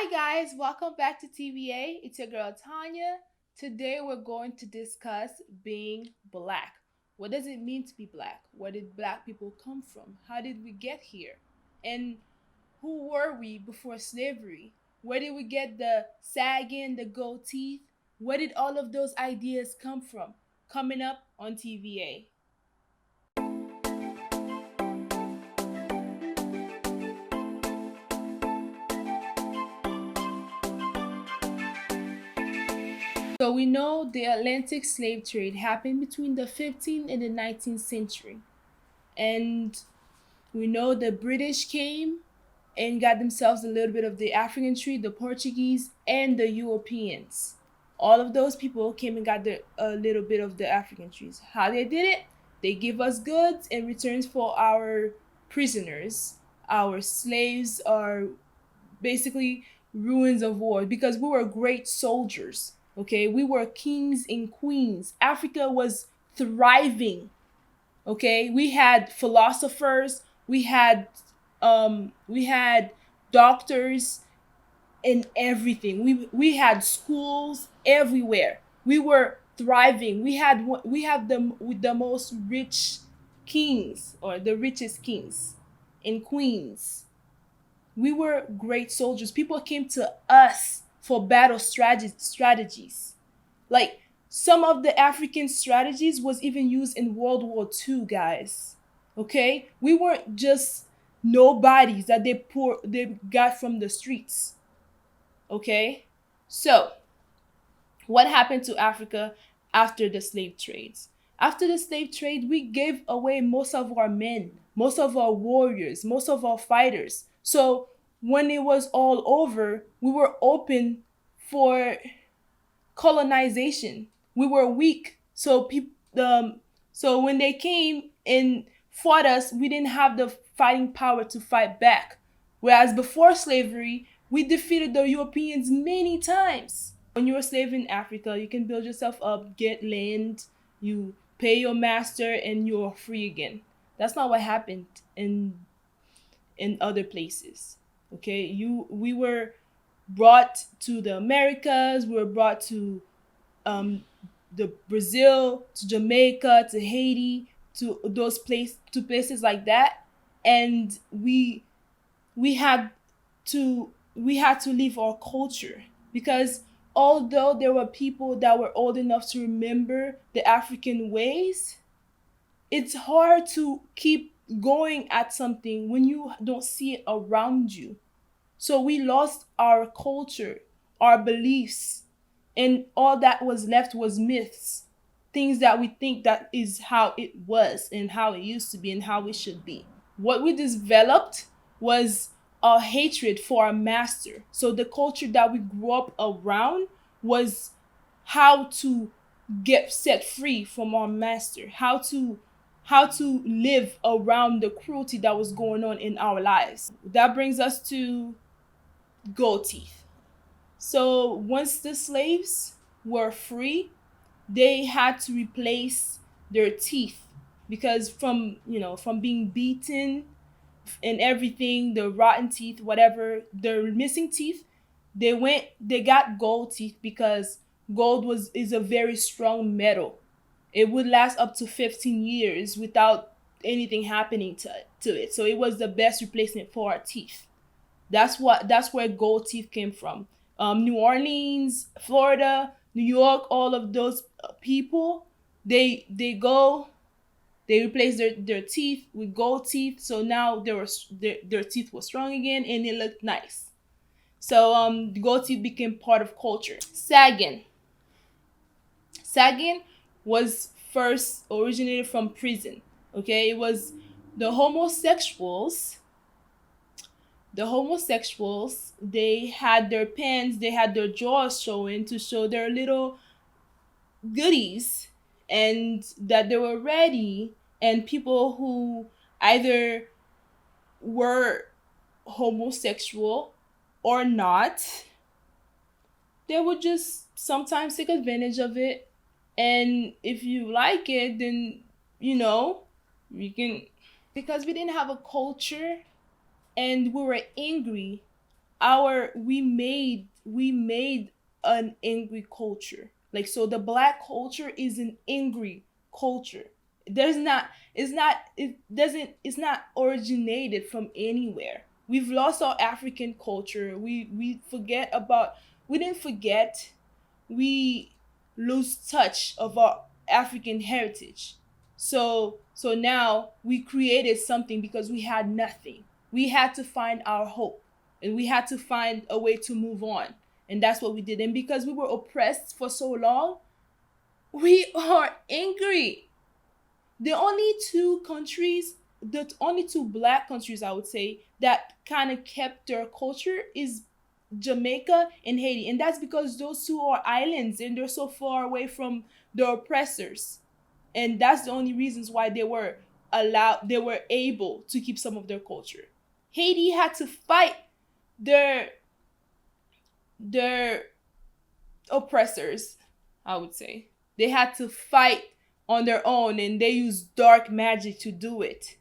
Hi guys, welcome back to TVA. It's your girl Tanya. Today we're going to discuss being black. What does it mean to be black? Where did black people come from? How did we get here? And who were we before slavery? Where did we get the sagging, the gold teeth? Where did all of those ideas come from? Coming up on TVA. So we know the Atlantic slave trade happened between the 15th and the 19th century. And we know the British came and got themselves a little bit of the African trade, the Portuguese, and the Europeans. All of those people came and got a little bit of the African trees. How they did it? They give us goods in returns for our prisoners. Our slaves are basically ruins of war because we were great soldiers. Okay, we were kings and queens. Africa was thriving. Okay, we had philosophers, we had doctors and everything. We had schools everywhere. We were thriving. We have the most rich kings, or the richest kings and queens. We were great soldiers. People came to us for battle strategies. Like, some of the African strategies was even used in World War II, guys. Okay? We weren't just nobodies that they got from the streets. Okay? So, what happened to Africa after the slave trades? After the slave trade, we gave away most of our men, most of our warriors, most of our fighters. So when it was all over, we were open for colonization. We were weak. So when they came and fought us, we didn't have the fighting power to fight back. Whereas before slavery, we defeated the Europeans many times. When you're a slave in Africa, you can build yourself up, get land, you pay your master, and you're free again. That's not what happened in other places. Okay, we were brought to the Americas, we were brought to um, the Brazil, to Jamaica, to Haiti, to places like that, and we had to leave our culture because although there were people that were old enough to remember the African ways, it's hard to keep going at something when you don't see it around you. So we lost our culture, our beliefs, and all that was left was myths, things that we think that is how it was and how it used to be and how it should be. What we developed was a hatred for our master. So the culture that we grew up around was how to get set free from our master, how to live around the cruelty that was going on in our lives. That brings us to gold teeth. So once the slaves were free, they had to replace their teeth because from being beaten and everything, the rotten teeth, whatever, the missing teeth, they got gold teeth because gold is a very strong metal. It would last up to 15 years without anything happening to it. So it was the best replacement for our teeth. That's where gold teeth came from. New Orleans, Florida, New York, all of those people, they replaced their teeth with gold teeth. So now their teeth were strong again and it looked nice. So the gold teeth became part of culture. Sagging was first originated from prison. Okay, it was the homosexuals the homosexuals, they had their pants, they had their jaws showing to show their little goodies and that they were ready. And people who either were homosexual or not, they would just sometimes take advantage of it. And if you like it, then you can, because we didn't have a culture and we were angry we made an angry culture. Like, so the black culture is an angry culture. There's not it's not it doesn't it's not originated from anywhere. We've lost our African culture. We didn't forget, we lose touch of our African heritage. So now we created something because we had nothing. We had to find our hope, and we had to find a way to move on. And that's what we did. And because we were oppressed for so long, we are angry. The only two countries, the only two black countries I would say that kind of kept their culture is Jamaica and Haiti. And that's because those two are islands and they're so far away from the oppressors. And that's the only reasons why they were able to keep some of their culture. Haiti had to fight their their oppressors, I would say. They had to fight on their own, and they used dark magic to do it.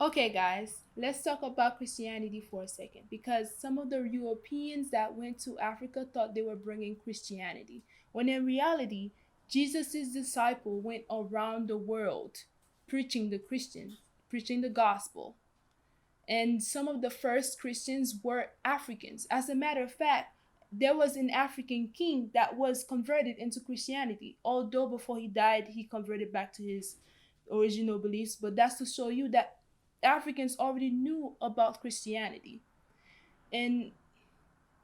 Okay, guys, let's talk about Christianity for a second, because some of the Europeans that went to Africa thought they were bringing Christianity, when in reality, Jesus' disciple went around the world preaching the Christian, preaching the gospel. And some of the first Christians were Africans. As a matter of fact, there was an African king that was converted into Christianity, although before he died, he converted back to his original beliefs. But that's to show you that Africans already knew about Christianity. And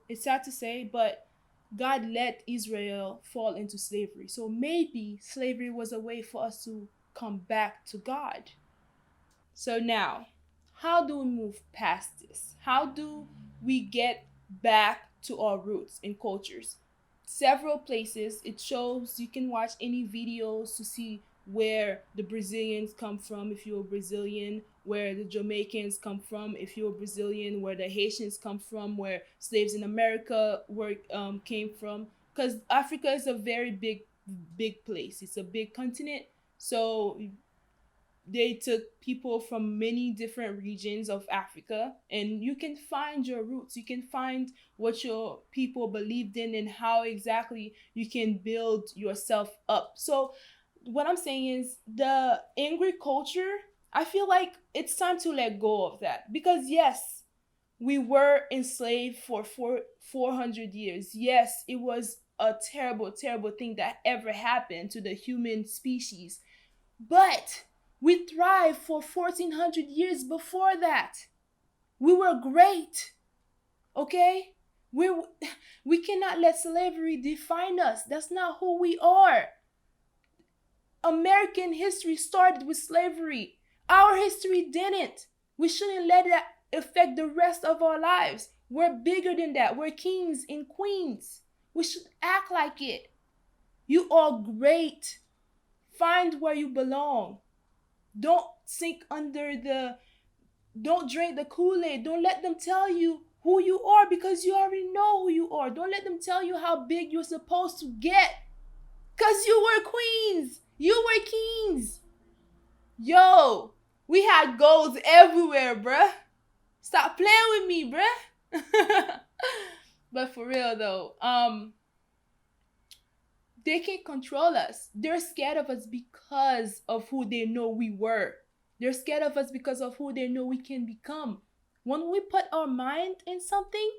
it's sad to say, but God let Israel fall into slavery. So maybe slavery was a way for us to come back to God. So now, how do we move past this? How do we get back to our roots and cultures? Several places it shows, you can watch any videos to see where the Brazilians come from if you're Brazilian, where the Jamaicans come from if you're Brazilian, where the Haitians come from, where slaves in America came from. Because Africa is a very big place. It's a big continent. So they took people from many different regions of Africa, and you can find your roots. You can find what your people believed in and how exactly you can build yourself up. So what I'm saying is, the angry culture, I feel like it's time to let go of that, because yes, we were enslaved for 400 years. Yes, it was a terrible, terrible thing that ever happened to the human species. But we thrived for 1400 years before that. We were great, okay? We we cannot let slavery define us. That's not who we are. American history started with slavery. Our history didn't. We shouldn't let that affect the rest of our lives. We're bigger than that. We're kings and queens. We should act like it. You are great. Find where you belong. Don't sink under the, don't drink the Kool-Aid. Don't let them tell you who you are, because you already know who you are. Don't let them tell you how big you're supposed to get, because you were queens. You were kings. Yo, we had goals everywhere, bruh. Stop playing with me, bruh. But for real though, they can't control us. They're scared of us because of who they know we were. They're scared of us because of who they know we can become. When we put our mind in something,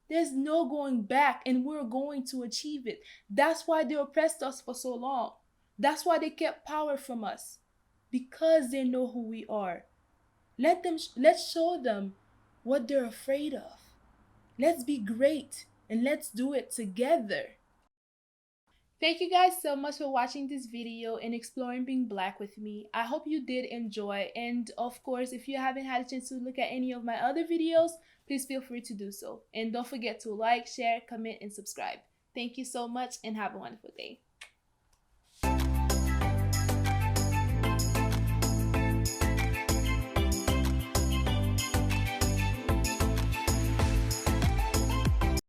there's no going back, and we're going to achieve it. That's why they oppressed us for so long. That's why they kept power from us, because they know who we are. Let's show them what they're afraid of. Let's be great, and let's do it together. Thank you guys so much for watching this video and exploring being black with me. I hope you did enjoy, and of course, if you haven't had a chance to look at any of my other videos, please feel free to do so. And don't forget to like, share, comment, and subscribe. Thank you so much, and have a wonderful day.